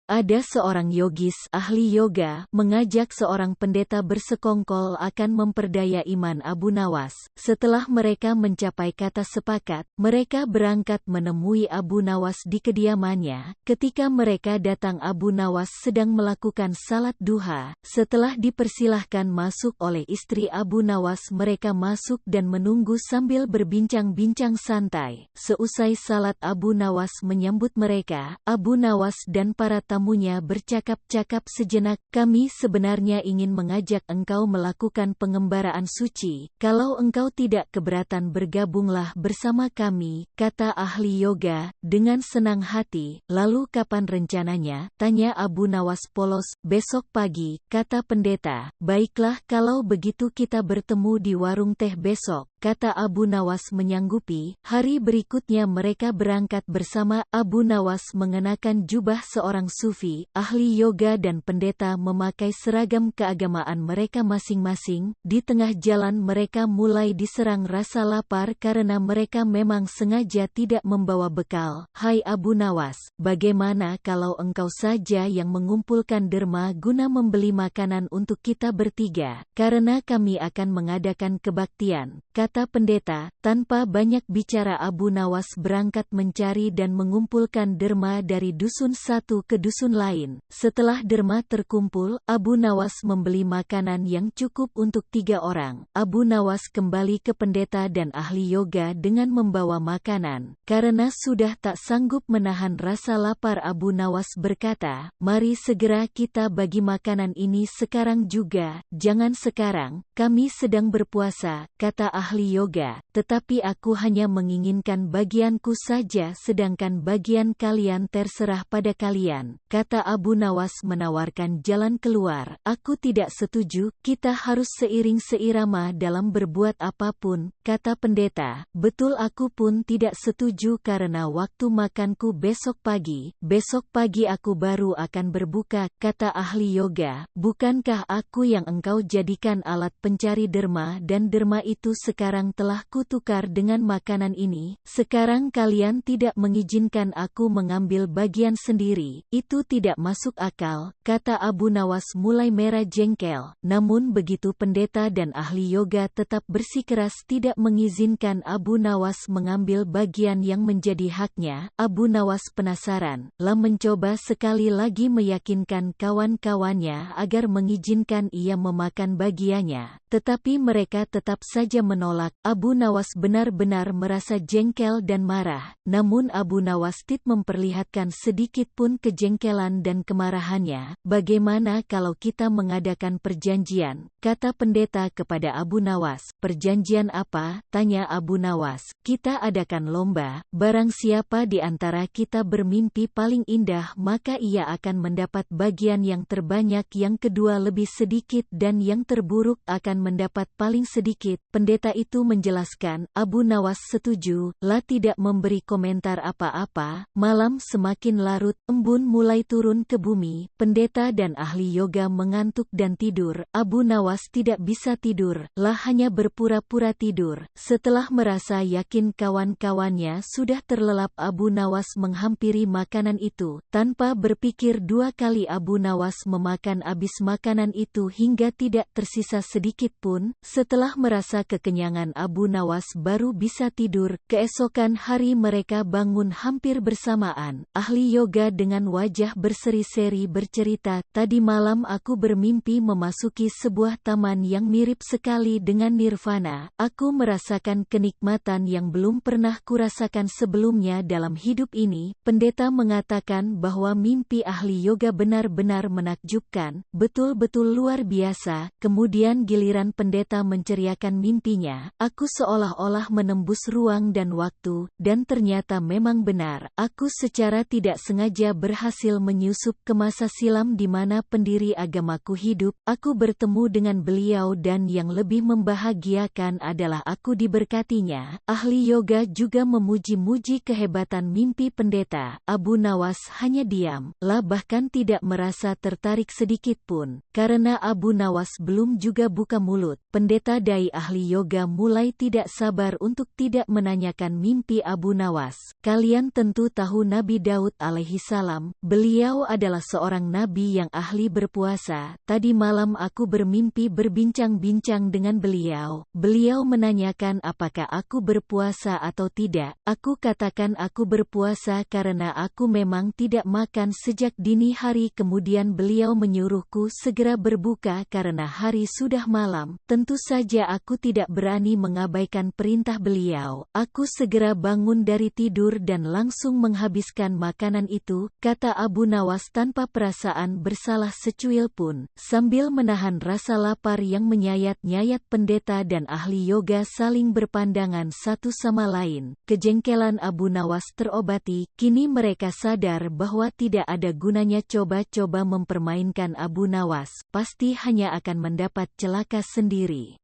Ada seorang yogis ahli yoga mengajak seorang pendeta bersekongkol akan memperdaya iman Abu Nawas. Setelah mereka mencapai kata sepakat, mereka berangkat menemui Abu Nawas di kediamannya. Ketika mereka datang, Abu Nawas sedang melakukan salat duha. Setelah dipersilahkan masuk oleh istri Abu Nawas, mereka masuk dan menunggu sambil berbincang-bincang santai. Seusai salat, Abu Nawas menyambut mereka. Abu Nawas dan para tamunya bercakap-cakap sejenak. Kami sebenarnya ingin mengajak engkau melakukan pengembaraan suci. Kalau engkau tidak keberatan, bergabunglah bersama kami, kata ahli yoga dengan senang hati. Lalu kapan rencananya? Tanya Abu Nawas polos. Besok pagi, kata pendeta. Baiklah, kalau begitu kita bertemu di warung teh besok, kata Abu Nawas menyanggupi. Hari berikutnya mereka berangkat bersama. Abu Nawas mengenakan jubah seorang sufi, ahli yoga dan pendeta memakai seragam keagamaan mereka masing-masing. Di tengah jalan mereka mulai diserang rasa lapar karena mereka memang sengaja tidak membawa bekal. Hai Abu Nawas, bagaimana kalau engkau saja yang mengumpulkan derma guna membeli makanan untuk kita bertiga? Karena kami akan mengadakan kebaktian, kata pendeta. Tanpa banyak bicara, Abu Nawas berangkat mencari dan mengumpulkan derma dari dusun satu ke dusun lain. Setelah derma terkumpul, Abu Nawas membeli makanan yang cukup untuk 3 orang. Abu Nawas kembali ke pendeta dan ahli yoga dengan membawa makanan. Karena sudah tak sanggup menahan rasa lapar, Abu Nawas berkata, mari segera kita bagi makanan ini sekarang juga. Jangan sekarang, kami sedang berpuasa, kata ahli yoga. Tetapi aku hanya menginginkan bagianku saja, sedangkan bagian kalian terserah pada kalian, kata Abu Nawas menawarkan jalan keluar. Aku tidak setuju, kita harus seiring seirama dalam berbuat apapun, kata pendeta. Betul, aku pun tidak setuju karena waktu makanku besok pagi. Besok pagi aku baru akan berbuka, kata ahli yoga. Bukankah aku yang engkau jadikan alat pencari derma, dan derma itu sekarang telah kutukar dengan makanan ini? Sekarang kalian tidak mengizinkan aku mengambil bagian sendiri. Itu tidak masuk akal, kata Abu Nawas mulai merah jengkel. Namun begitu pendeta dan ahli yoga tetap bersikeras tidak mengizinkan Abu Nawas mengambil bagian yang menjadi haknya. Abu Nawas penasaran, mencoba sekali lagi meyakinkan kawan-kawannya agar mengizinkan ia memakan bagiannya. Tetapi mereka tetap saja menolak. Abu Nawas benar-benar merasa jengkel dan marah. Namun Abu Nawas tidak memperlihatkan sedikit pun kejengkelan dan kemarahannya. Bagaimana kalau kita mengadakan perjanjian, kata pendeta kepada Abu Nawas. Perjanjian apa? Tanya Abu Nawas. Kita adakan lomba. Barang siapa di antara kita bermimpi paling indah, maka ia akan mendapat bagian yang terbanyak, yang kedua lebih sedikit, dan yang terburuk akan mendapat paling sedikit. Pendeta itu menjelaskan. Abu Nawas setuju, tidak memberi komentar apa-apa. Malam semakin larut, embun mulai turun ke bumi. Pendeta dan ahli yoga mengantuk dan tidur. Abu Nawas tidak bisa tidur, hanya berpura-pura tidur. Setelah merasa yakin kawan-kawannya sudah terlelap, Abu Nawas menghampiri makanan itu. Tanpa berpikir 2 kali Abu Nawas memakan habis makanan itu hingga tidak tersisa sedikit pun. Setelah merasa kekenyangan, Abu Nawas baru bisa tidur. Keesokan hari mereka bangun hampir bersamaan. Ahli yoga dengan wajah berseri-seri bercerita, tadi malam aku bermimpi memasuki sebuah taman yang mirip sekali dengan nirvana. Aku merasakan kenikmatan yang belum pernah kurasakan sebelumnya dalam hidup ini. Pendeta mengatakan bahwa mimpi ahli yoga benar-benar menakjubkan, betul-betul luar biasa. Kemudian giliran pendeta menceriakan mimpinya. Aku seolah-olah menembus ruang dan waktu, dan ternyata memang benar. Aku secara tidak sengaja berhasil menyusup ke masa silam di mana pendiri agamaku hidup. Aku bertemu dengan beliau dan yang lebih membahagiakan adalah aku diberkatinya. Ahli yoga juga memuji-muji kehebatan mimpi pendeta. Abu Nawas hanya diam, bahkan tidak merasa tertarik sedikit pun. Karena Abu Nawas belum juga buka mulut, pendeta dai ahli yoga mulai tidak sabar untuk tidak menanyakan mimpi Abu Nawas. Kalian tentu tahu Nabi Daud alaihi salam, beliau adalah seorang nabi yang ahli berpuasa. Tadi malam aku bermimpi berbincang-bincang dengan beliau. Beliau menanyakan apakah aku berpuasa atau tidak. Aku katakan aku berpuasa karena aku memang tidak makan sejak dini hari. Kemudian beliau menyuruhku segera berbuka karena hari sudah malam. Tentu saja aku tidak berani mengabaikan perintah beliau. Aku segera bangun dari tidur dan langsung menghabiskan makanan itu, kata Abu Nawas tanpa perasaan bersalah secuil pun. Sambil menahan rasa lapar yang menyayat-nyayat, pendeta dan ahli yoga saling berpandangan satu sama lain. Kejengkelan Abu Nawas terobati, kini mereka sadar bahwa tidak ada gunanya coba-coba mempermainkan Abu Nawas, pasti hanya akan mendapat celaka sendiri.